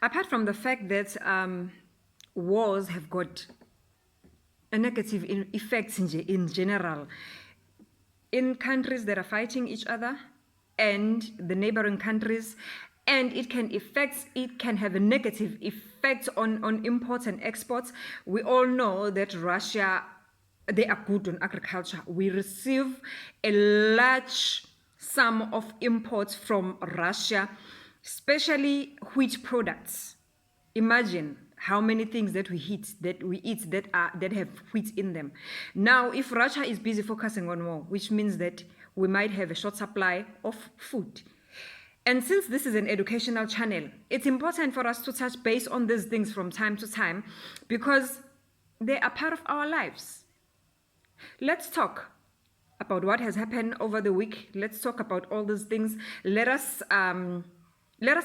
Apart from the fact that wars have got a negative effects in general in countries that are fighting each other and the neighboring countries, and it can have a negative effect on imports and exports. We all know that Russia, they are good on agriculture. We receive a large sum of imports from Russia, especially wheat products. Imagine how many things that we eat that have wheat in them. Now, if Russia is busy focusing on war, which means that we might have a short supply of food. And since this is an educational channel, it's important for us to touch base on these things from time to time because they are part of our lives. Let's talk about what has happened over the week. Let's talk about all these things. Let us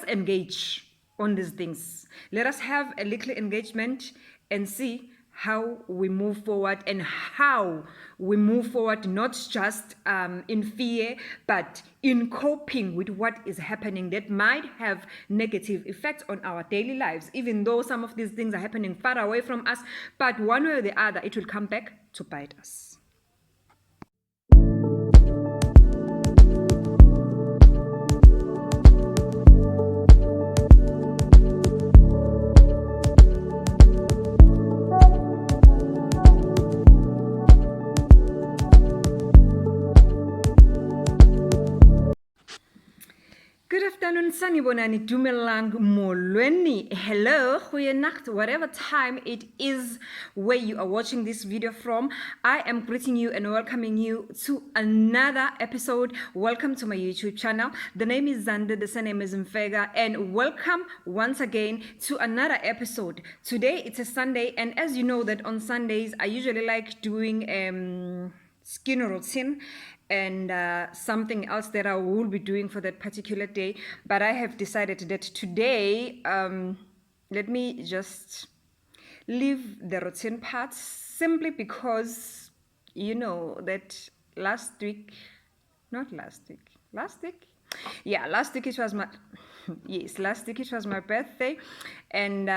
engage on these things. Let us have a little engagement and see how we move forward and how we move forward, not just in fear, but in coping with what is happening that might have negative effects on our daily lives, even though some of these things are happening far away from us, but one way or the other, it will come back to bite us. Good afternoon, Sanibonani, Dumelang, Molweni. Hello, goeienacht, whatever time it is where you are watching this video from. I am greeting you and welcoming you to another episode. Welcome to my YouTube channel. The name is Zande, the surname is Mfega, and welcome once again to another episode. Today it's a Sunday, and as you know that on Sundays I usually like doing skin routine and something else that I will be doing for that particular day. But I have decided that today, let me just leave the routine part simply because, you know, that last week it was my, yes, last week it was my birthday, and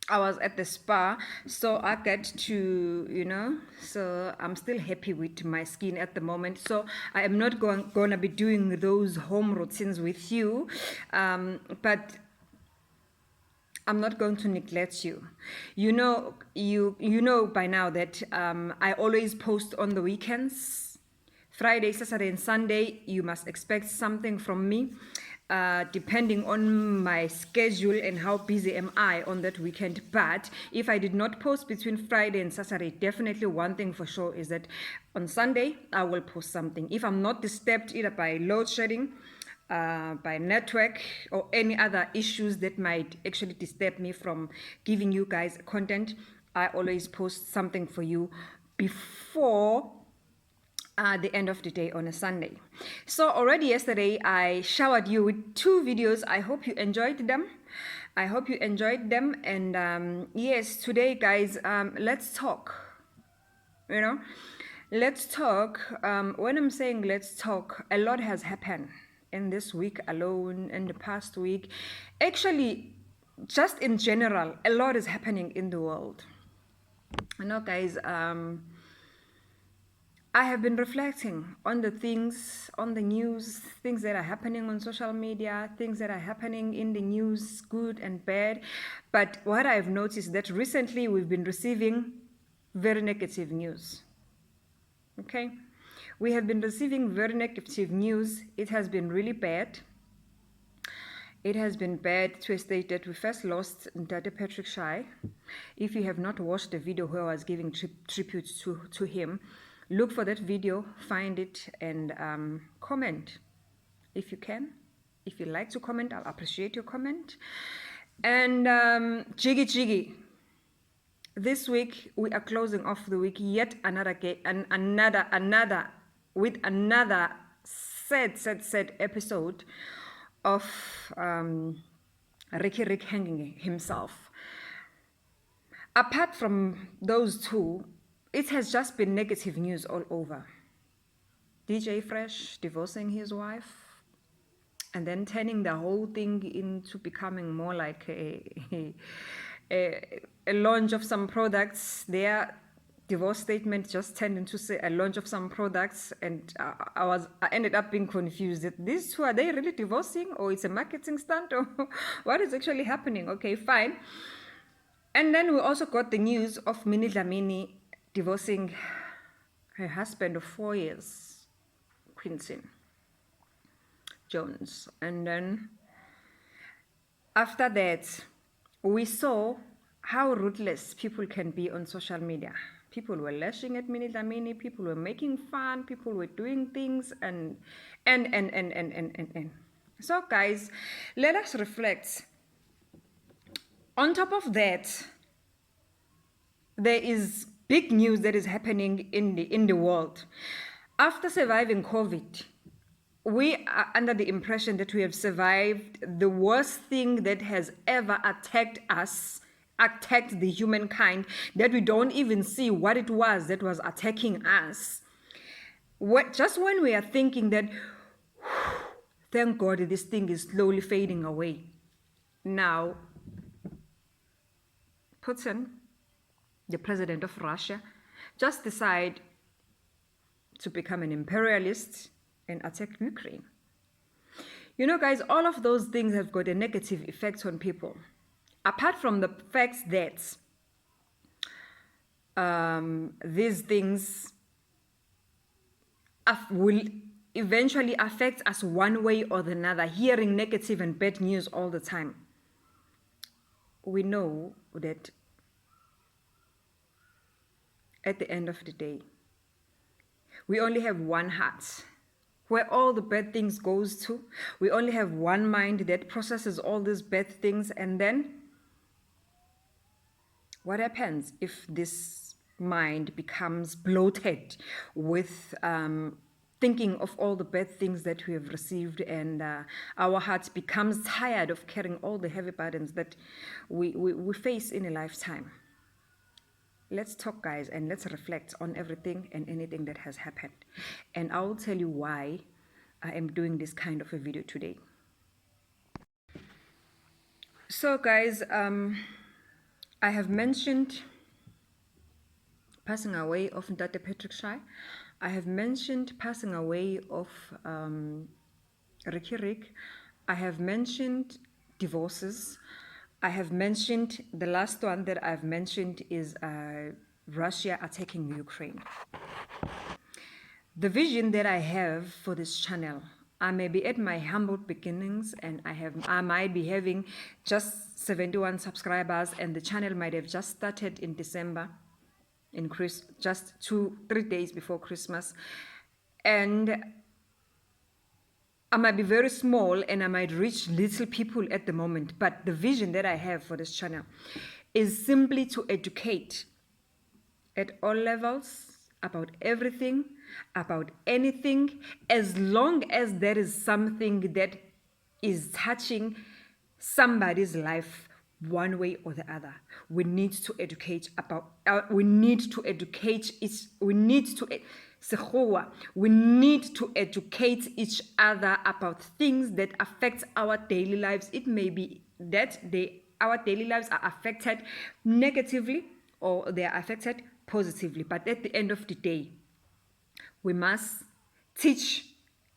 I was at the spa, so I got to, so I'm still happy with my skin at the moment. So I am not gonna be doing those home routines with you, but I'm not going to neglect you. You know by now that I always post on the weekends. Friday, Saturday, and Sunday, you must expect something from me. Depending on my schedule and how busy am I on that weekend. But if I did not post between Friday and Saturday, definitely one thing for sure is that on Sunday, I will post something. If I'm not disturbed either by load shedding, by network, or any other issues that might actually disturb me from giving you guys content, I always post something for you before the end of the day on a Sunday. So already yesterday I showered you with 2 videos. I hope you enjoyed them. And yes, today guys, let's talk. Let's talk. When I'm saying let's talk, a lot has happened in this week alone, in the past week. Actually, just in general, a lot is happening in the world. Guys, I have been reflecting on the things, on the news, things that are happening on social media, things that are happening in the news, good and bad. But what I've noticed that recently we've been receiving very negative news. Okay? We have been receiving very negative news. It has been really bad. It has been bad to a state that we first lost Dr. Patrick Shai. If you have not watched the video where I was giving tribute to him, look for that video, find it, and comment if you can. If you like to comment, I'll appreciate your comment. And Jiggy, this week we are closing off the week yet another with another sad episode of Rick hanging himself. Apart from those two, it has just been negative news all over. DJ Fresh divorcing his wife. and then turning the whole thing into becoming more like a launch of some products. Their divorce statement just turned into a launch of some products, and I ended up being confused that these two, are they really divorcing, or it's a marketing stunt, or what is actually happening? Okay, fine. And then we also got the news of Minnie Dlamini divorcing her husband of 4 years, Quincy Jones. And then after that, we saw how ruthless people can be on social media. People were lashing at Minnie Dlamini, people were making fun, people were doing things, and. So guys, let us reflect. On top of that, there is big news that is happening in the world. After surviving COVID, we are under the impression that we have survived the worst thing that has ever attacked the humankind, that we don't even see what it was that was attacking us. Just when we are thinking that, thank God this thing is slowly fading away, now Putin, the president of Russia, just decide to become an imperialist and attack Ukraine. You know, guys, all of those things have got a negative effect on people. Apart from the fact that these things will eventually affect us one way or another, hearing negative and bad news all the time, we know that at the end of the day, we only have one heart where all the bad things goes to. We only have one mind that processes all these bad things. And then what happens if this mind becomes bloated with thinking of all the bad things that we have received, and our heart becomes tired of carrying all the heavy burdens that we face in a lifetime? Let's talk, guys, and let's reflect on everything and anything that has happened. And I'll tell you why I am doing this kind of a video today. So, guys, I have mentioned passing away of Ntate Patrick Shai. I have mentioned passing away of Ricky Rick. I have mentioned divorces. I have mentioned, the last one that I've mentioned is Russia attacking Ukraine. The vision that I have for this channel, I may be at my humble beginnings, and I might be having just 71 subscribers, and the channel might have just started in December, just 2-3 days before Christmas, and I might be very small and I might reach little people at the moment, but the vision that I have for this channel is simply to educate at all levels about everything, about anything, as long as there is something that is touching somebody's life one way or the other. We need to educate about, we need to educate each other about things that affect our daily lives. It may be that our daily lives are affected negatively or they are affected positively, but at the end of the day, we must teach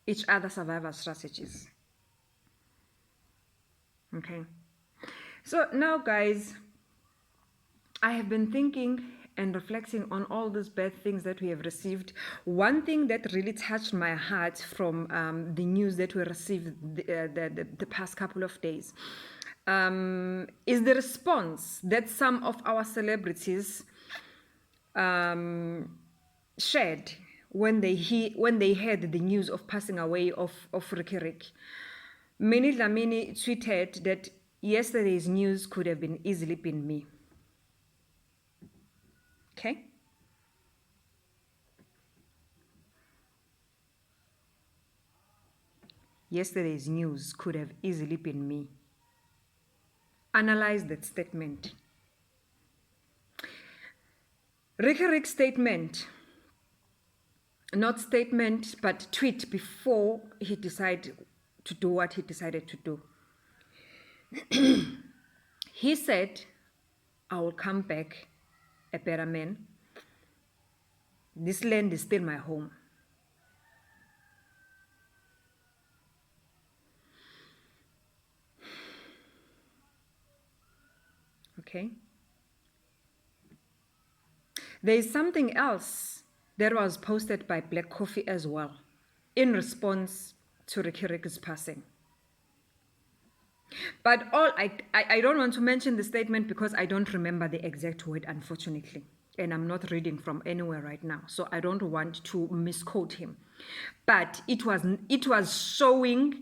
each other survival strategies. Okay. So now, guys, I have been thinking and reflecting on all these bad things that we have received. One thing that really touched my heart from the news that we received the past couple of days is the response that some of our celebrities shared when they heard the news of passing away of Ricky Rick. Minnie Dlamini tweeted that yesterday's news could have easily been me. Okay? Yesterday's news could have easily been me. Analyze that statement. Ricky Rick's statement, not statement, but tweet before he decided to do what he decided to do. He said, I will come back a better man. This land is still my home. Okay. There is something else that was posted by Black Coffee as well in response to Rikiriki's passing. But I don't want to mention the statement because I don't remember the exact word, unfortunately. And I'm not reading from anywhere right now, so I don't want to misquote him. But it was showing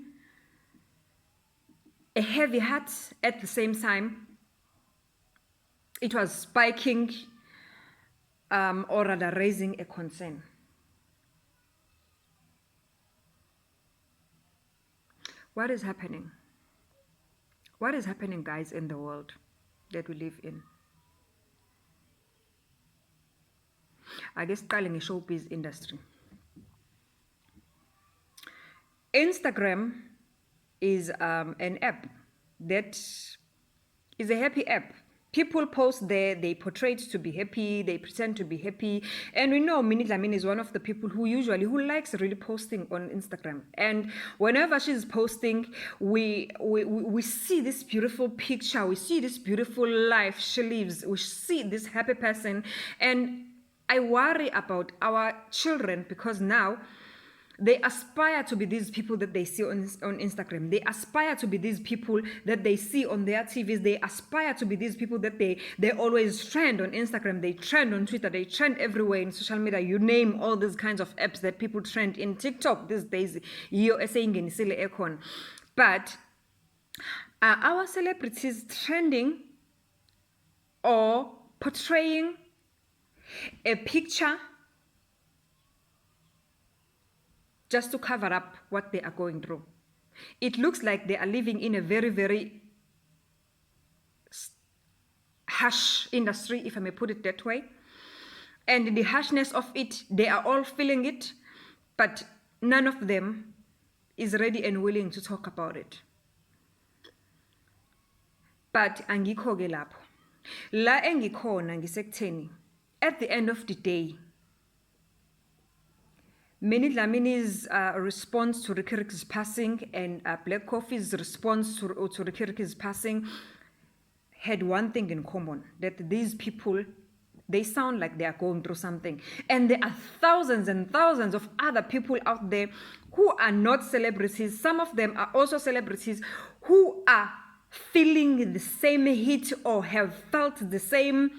a heavy heart at the same time. It was spiking or rather raising a concern. What is happening? What is happening, guys, in the world that we live in? I guess calling a showbiz industry. Instagram is an app that is a happy app. People post there, they portray to be happy, they pretend to be happy. And we know Minnie Dlamini is one of the people who likes really posting on Instagram. And whenever she's posting, we see this beautiful picture, we see this beautiful life she lives, we see this happy person. And I worry about our children because now they aspire to be these people that they see on Instagram. They aspire to be these people that they see on their TVs. They aspire to be these people that they always trend on Instagram. They trend on Twitter. They trend everywhere in social media. You name all these kinds of apps that people trend in TikTok these days. But are our celebrities trending or portraying a picture just to cover up what they are going through? It looks like they are living in a very, very harsh industry, if I may put it that way. And the harshness of it, they are all feeling it, but none of them is ready and willing to talk about it. But angikho-ke lapho. La engikhona ngisekutheni, at the end of the day, Minnie Dlamini's response to Rikiriki's passing and Black Coffee's response to Rikiriki's passing had one thing in common, that these people, they sound like they are going through something. And there are thousands and thousands of other people out there who are not celebrities. Some of them are also celebrities who are feeling the same heat or have felt the same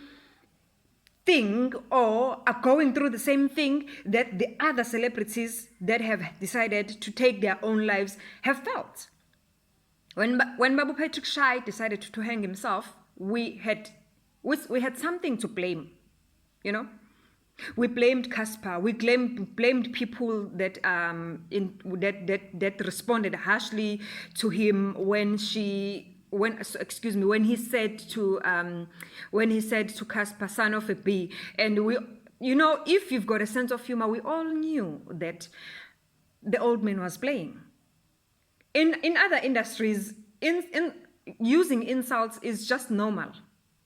thing or are going through the same thing that the other celebrities that have decided to take their own lives have felt. When Babu Patrick Shai decided to hang himself, we had something to blame, you know. We blamed Casper. We blamed people that that responded harshly to him when he said to Casper, son of a bee. And we, you know, if you've got a sense of humor, we all knew that the old man was playing. In other industries, in using insults is just normal.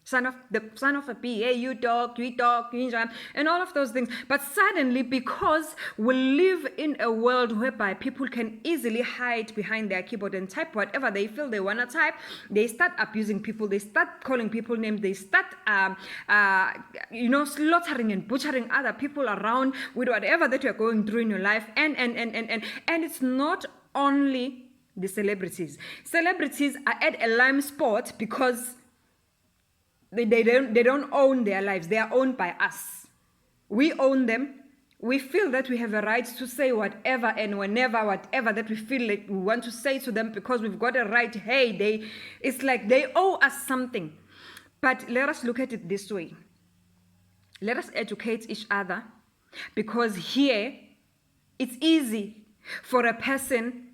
Son of a bee, hey, you dog, and all of those things. But suddenly, because we live in a world whereby people can easily hide behind their keyboard and type whatever they feel they want to type, they start abusing people, they start calling people names, they start, slaughtering and butchering other people around with whatever that you're going through in your life. And it's not only the celebrities. Celebrities are at a lime spot because they don't own their lives. They are owned by us. We own them. We feel that we have a right to say whatever and whenever, whatever that we feel like we want to say to them because we've got a right. Hey, it's like they owe us something. But let us look at it this way. Let us educate each other, because here it's easy for a person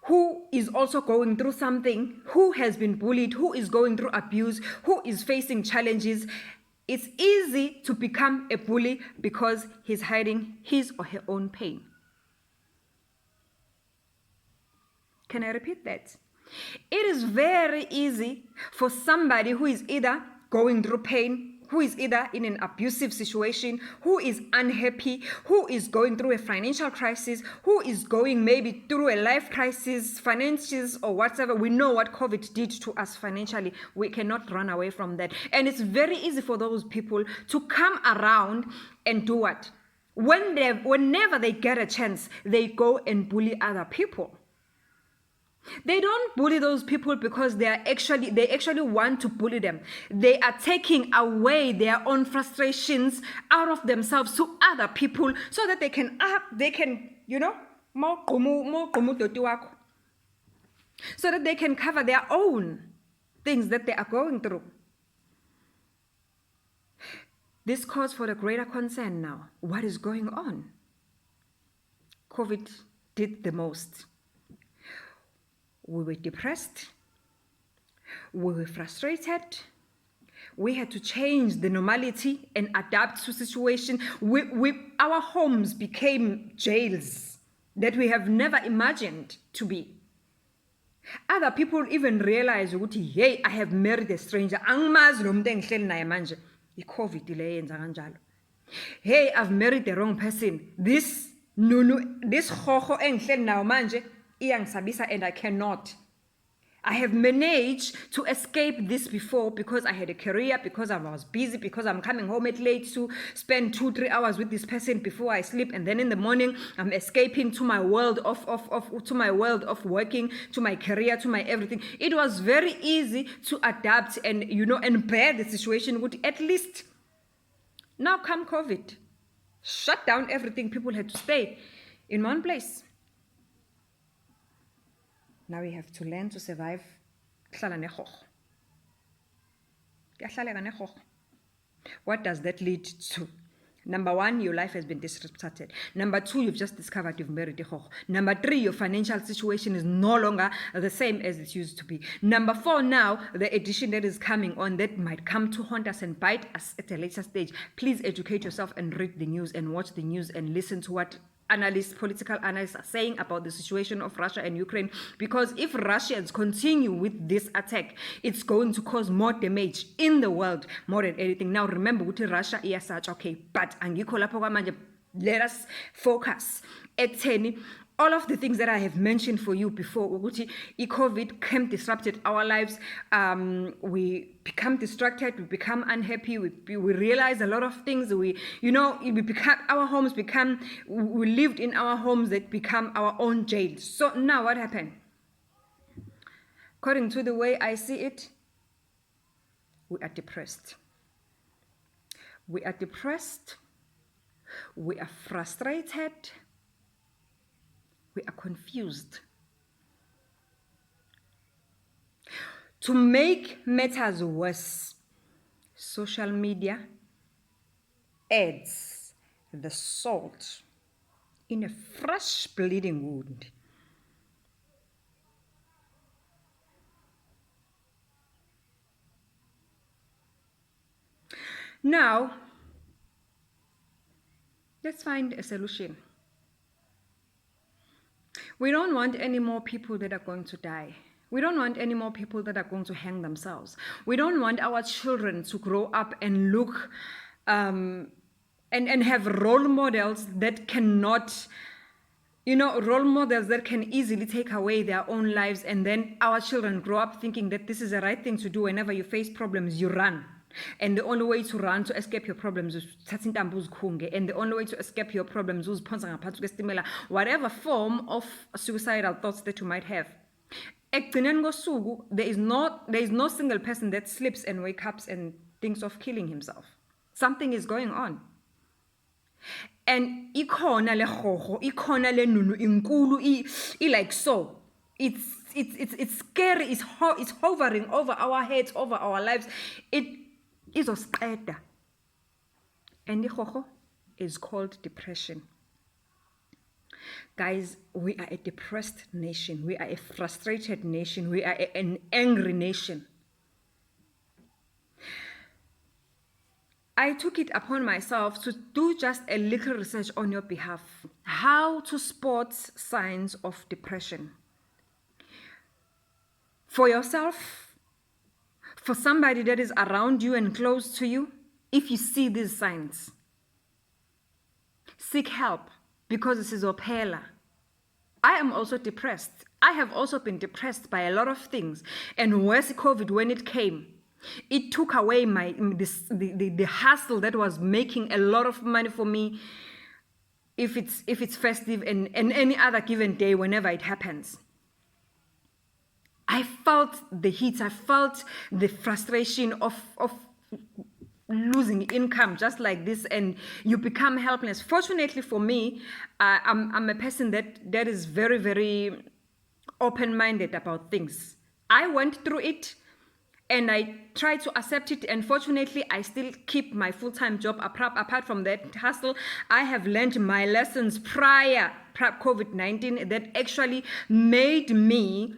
who is also going through something, who has been bullied, who is going through abuse, who is facing challenges. It's easy to become a bully because he's hiding his or her own pain. Can I repeat that? It is very easy for somebody who is either going through pain, who is either in an abusive situation, who is unhappy, who is going through a financial crisis, who is going maybe through a life crisis, financials or whatever. We know what COVID did to us financially. We cannot run away from that. And it's very easy for those people to come around and do what? Whenever they get a chance, they go and bully other people. They don't bully those people because they actually want to bully them. They are taking away their own frustrations out of themselves to other people so that they can so that they can cover their own things that they are going through. This calls for a greater concern now. What is going on? COVID did the most. We were depressed, we were frustrated, we had to change the normality and adapt to situation. Our homes became jails that we have never imagined to be. Other people even realize, hey, I have married a stranger. Hey, I've married the wrong person. This khoho engihleli nayo manje iyangisabisa and I cannot. I have managed to escape this before because I had a career, because I was busy, because I'm coming home at late to spend 2-3 hours with this person before I sleep, and then in the morning I'm escaping to my world of working, to my career, to my everything. It was very easy to adapt and bear the situation. Would at least now come COVID, shut down everything. People had to stay in one place. Now we have to learn to survive. What does that lead to? Number 1, your life has been disrupted. Number 2, you've just discovered you've married a hoch. Number 3, your financial situation is no longer the same as it used to be. Number 4, now, the edition that is coming on that might come to haunt us and bite us at a later stage. Please educate yourself and read the news and watch the news and listen to what political analysts are saying about the situation of Russia and Ukraine, because if Russians continue with this attack, it's going to cause more damage in the world more than anything. Now remember, Russia is such okay, but let us focus at 10. All of the things that I have mentioned for you before, COVID came disrupted our lives. We become distracted, we become unhappy, we realize a lot of things. We lived in our homes that become our own jails. So now what happened? According to the way I see it, we are depressed. We are depressed. We are frustrated. We are confused. To make matters worse, social media adds the salt in a fresh bleeding wound. Now, let's find a solution. We don't want any more people that are going to die. We don't want any more people that are going to hang themselves. We don't want our children to grow up and look and have role models that cannot, role models that can easily take away their own lives, and then our children grow up thinking that this is the right thing to do. Whenever you face problems, you run. And the only way to run, to escape your problems, is and the only way to escape your problems is whatever form of suicidal thoughts that you might have. There is no single person that sleeps and wakes up and thinks of killing himself. Something is going on. And ikona le nunu inkulu like so. It's scary. It's hovering over our heads, over our lives. It is osqeda. And ikhoho is called depression. Guys, we are a depressed nation. We are a frustrated nation. We are an angry nation. I took it upon myself to do just a little research on your behalf. How to spot signs of depression. for yourself, for somebody that is around you and close to you. If you see these signs, seek help, because this is Opela. I am also depressed. I have also been depressed by a lot of things. And worse, COVID, when it came, it took away the hustle that was making a lot of money for me, if it's festive and any other given day, whenever it happens. I felt the heat. I felt the frustration of losing income just like this, and you become helpless. Fortunately for me, I'm a person that is very, very open-minded about things. I went through it and I try to accept it, and fortunately I still keep my full-time job. Apart from that hustle, I have learned my lessons prior COVID-19 that actually made me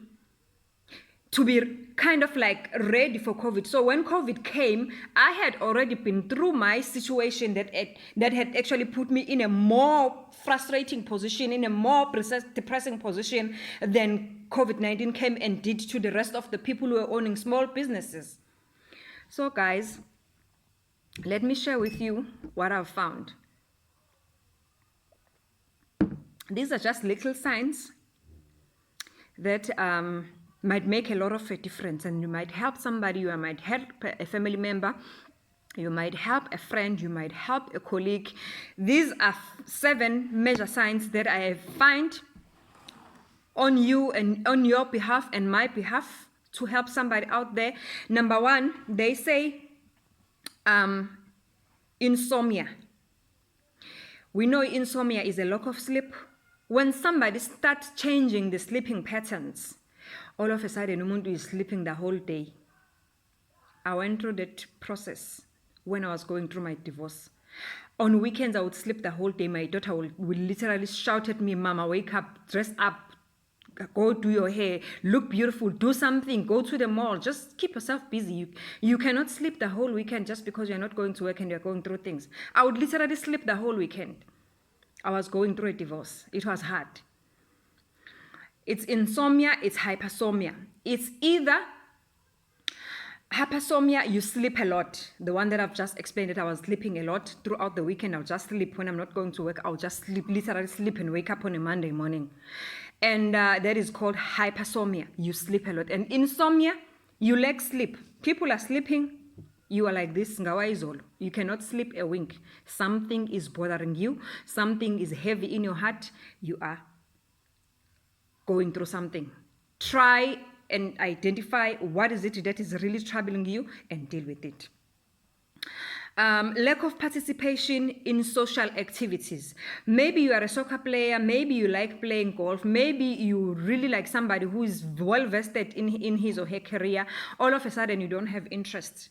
to be kind of like ready for COVID. So when COVID came, I had already been through my situation that had actually put me in a more frustrating position, in a more depressing position than COVID-19 came and did to the rest of the people who were owning small businesses. So guys, let me share with you what I've found. These are just little signs that might make a lot of a difference, and you might help somebody. You might help a family member, you might help a friend, you might help a colleague. These are 7 major signs that I find on you and on your behalf and my behalf to help somebody out there. Number 1, they say insomnia. We know insomnia is a lack of sleep. When somebody starts changing the sleeping patterns, all of a sudden umuntu is sleeping the whole day. I went through that process when I was going through my divorce. On weekends, I would sleep the whole day. My daughter would literally shout at me, "Mama, wake up, dress up, go do your hair, look beautiful, do something, go to the mall, just keep yourself busy. You cannot sleep the whole weekend just because you're not going to work and you're going through things." I would literally sleep the whole weekend. I was going through a divorce. It was hard. It's insomnia, it's hypersomnia. It's either hypersomnia, you sleep a lot. The one that I've just explained, that I was sleeping a lot throughout the weekend. I'll just sleep when I'm not going to work. I'll just sleep, literally sleep and wake up on a Monday morning. And that is called hypersomnia. You sleep a lot. And insomnia, you lack sleep. People are sleeping. You are like this, ngawaizolo. You cannot sleep a wink. Something is bothering you. Something is heavy in your heart. You are going through something. Try and identify what is it that is really troubling you and deal with it. Lack of participation in social activities. Maybe you are a soccer player, maybe you like playing golf, maybe you really like somebody who is well vested in his or her career. All of a sudden you don't have interest.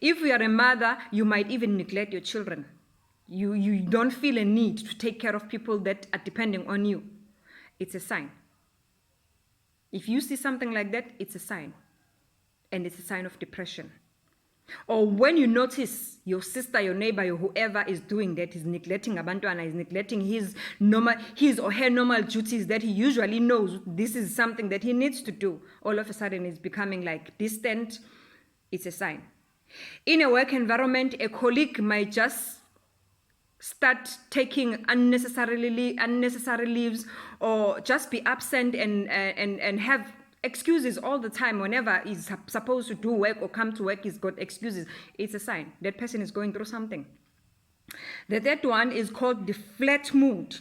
If you are a mother, you might even neglect your children. You don't feel a need to take care of people that are depending on you. It's a sign. If you see something like that, it's a sign. And it's a sign of depression. Or when you notice your sister, your neighbor, or whoever is doing that, is neglecting abantwana, is neglecting his or her normal duties that he usually knows this is something that he needs to do, all of a sudden is becoming like distant, it's a sign. In a work environment, a colleague might just start taking unnecessary leaves, or just be absent and have excuses all the time. Whenever he's supposed to do work or come to work, he's got excuses. It's a sign that person is going through something. The third one is called the flat mood.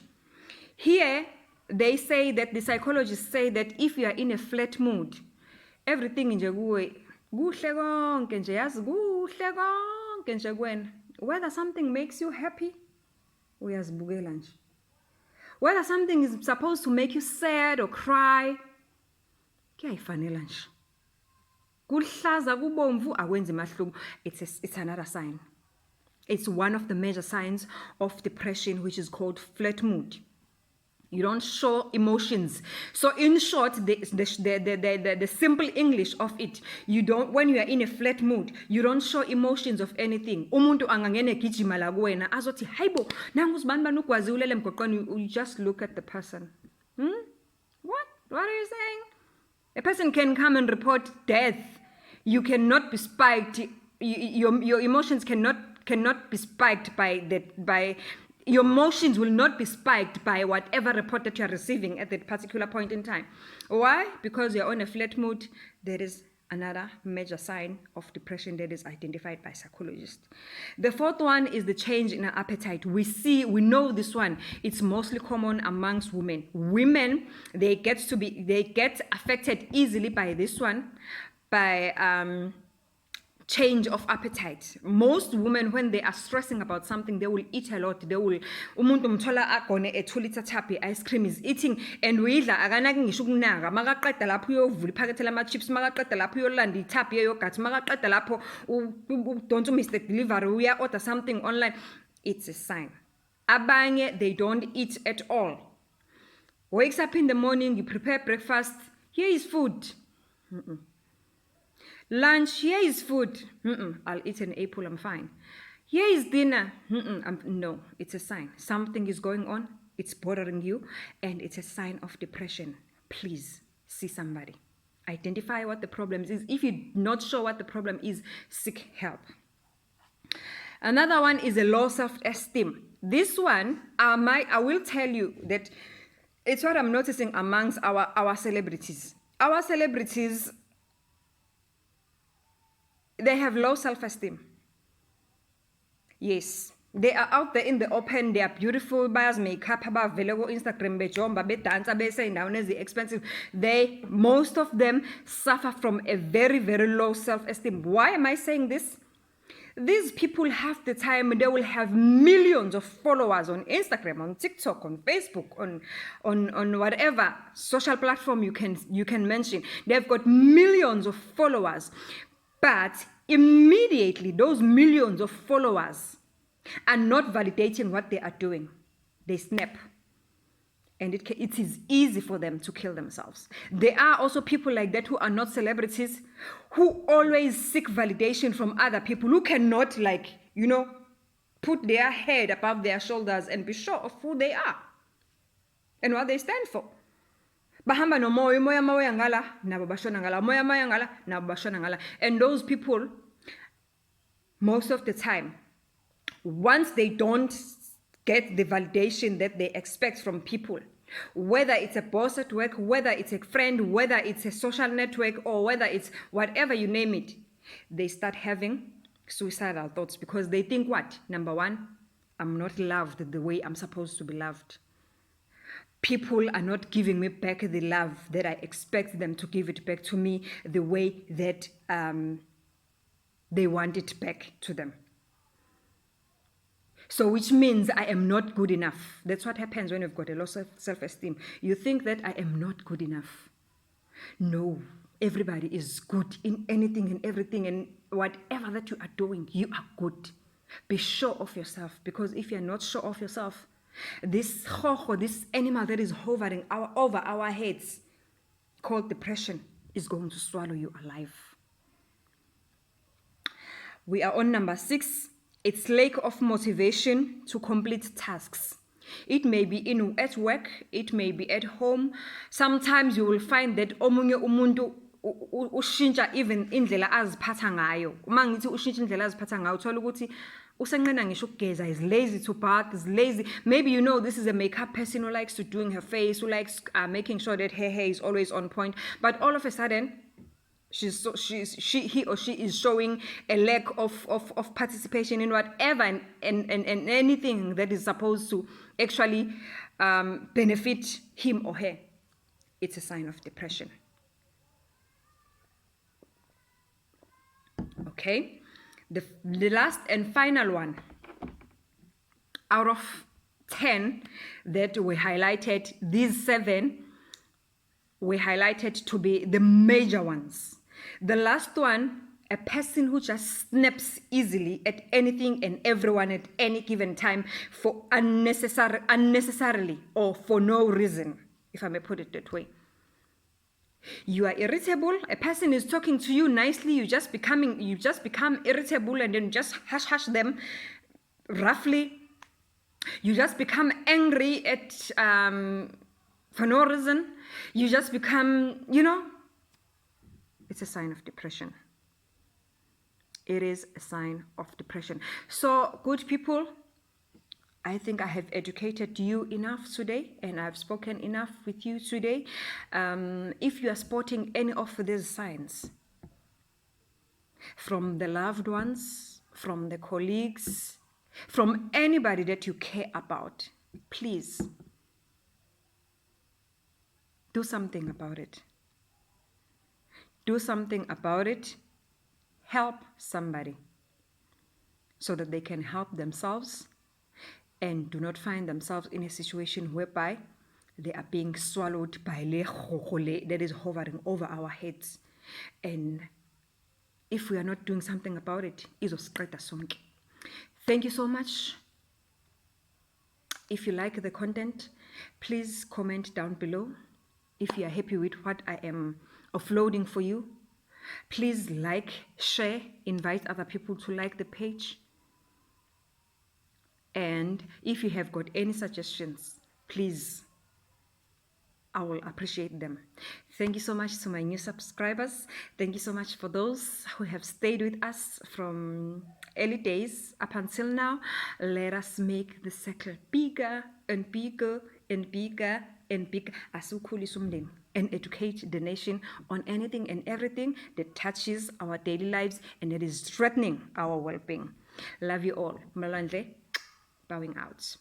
Here, they say that the psychologists say that if you are in a flat mood, everything nje kuwe kuhle konke nje, yazi kuhle konke nje kuwena. Whether something makes you happy, uyazibukela nje. Whether something is supposed to make you sad or cry, kuyayifanela nje. Kuhlaza kubomvu akwenzi mahluko. It's another sign. It's one of the major signs of depression, which is called flat mood. You don't show emotions. So in short, the simple English of it, you don't, when you are in a flat mood, you don't show emotions of anything. Umuntu angangene gijima la kuwena azothi hayibo nangu sibani bani ukwazi ulele mgoqweni, you just look at the person. What are you saying? A person can come and report death. You cannot be spiked. Your emotions cannot be spiked by your emotions will not be spiked by whatever report that you are receiving at that particular point in time. Why? Because you're on a flat mood. There is another major sign of depression that is identified by psychologists. The fourth one is the change in our appetite. We know this one. It's mostly common amongst women. Women, they get affected easily by this one, by change of appetite. Most women, when they are stressing about something, they will eat a lot. They will umuntu mthola agone a 2-liter tap ice cream is eating and uyidla akanaki ngisho ukunaka makaqeda lapho uyovula iphakethe lama chips makaqeda lapho uyolanda itap yogurt makaqeda lapho don't Mr. Delivery uya order something online. It's a sign. Abanye, they don't eat at all. Wakes up in the morning, you prepare breakfast, here is food. Lunch, here is food. I'll eat an apple, I'm fine. Here is dinner. No, it's a sign. Something is going on. It's bothering you. And it's a sign of depression. Please see somebody. Identify what the problem is. If you're not sure what the problem is, seek help. Another one is a low self-esteem. This one, I will tell you that it's what I'm noticing amongst our celebrities. Our celebrities, they have low self-esteem. Yes, they are out there in the open. They are beautiful. Buyers makeup, about Velego, Instagram, bejomba, be dancer, be saying down as the expensive. Most of them suffer from a very, very low self-esteem. Why am I saying this? These people have the time. They will have millions of followers on Instagram, on TikTok, on Facebook, on whatever social platform you can mention. They've got millions of followers. But immediately, those millions of followers are not validating what they are doing. They snap. And it is easy for them to kill themselves. There are also people like that who are not celebrities, who always seek validation from other people, who cannot, put their head above their shoulders and be sure of who they are and what they stand for. Bahamba no moya ngala, nabo bashona ngala, moya ngala, nabo bashona ngala. And those people, most of the time, once they don't get the validation that they expect from people, whether it's a boss at work, whether it's a friend, whether it's a social network, or whether it's whatever you name it, they start having suicidal thoughts because they think what? Number one, I'm not loved the way I'm supposed to be loved. People are not giving me back the love that I expect them to give it back to me the way that they want it back to them. So which means I am not good enough. That's what happens when you've got a low self-esteem. You think that I am not good enough. No, everybody is good in anything and everything, and whatever that you are doing, you are good. Be sure of yourself, because if you're not sure of yourself, this animal that is hovering over our heads, called depression, is going to swallow you alive. We are on number 6. It's lack of motivation to complete tasks. It may be at work, it may be at home. Sometimes you will find that omunye umuntu ushintsha even indlela aziphatha ngayo. Uma ngithi ushintsha indlela aziphatha ngayo, uthola ukuthi usenqena ngisho ukugeza, is lazy to bath, is lazy. Maybe this is a makeup person who likes to doing her face, who likes making sure that her hair is always on point. But all of a sudden, he or she is showing a lack of participation in whatever and anything that is supposed to actually benefit him or her. It's a sign of depression. Okay, the last and final one out of 10 that we highlighted, these 7 we highlighted to be the major ones. The last one, a person who just snaps easily at anything and everyone at any given time for unnecessarily or for no reason, if I may put it that way. You are irritable. A person is talking to you nicely. You just become irritable and then just hush them roughly. You just become angry at for no reason. You just become, it's a sign of depression. It is a sign of depression. So, good people, I think I have educated you enough today, and I've spoken enough with you today. If you are spotting any of these signs from the loved ones, from the colleagues, from anybody that you care about, please do something about it. Do something about it. Help somebody so that they can help themselves and do not find themselves in a situation whereby they are being swallowed by le kgokgole that is hovering over our heads. And if we are not doing something about it, izosiqeda sonke. Thank you so much. If you like the content, please comment down below. If you are happy with what I am offloading for you, please like, share, invite other people to like the page. And if you have got any suggestions, please, I will appreciate them. Thank you so much to my new subscribers. Thank you so much for those who have stayed with us from early days up until now. Let us make the circle bigger and bigger and bigger and bigger. Asiwukhulise umndeni and educate the nation on anything and everything that touches our daily lives and that is threatening our well-being. Love you all. Malande, bowing out.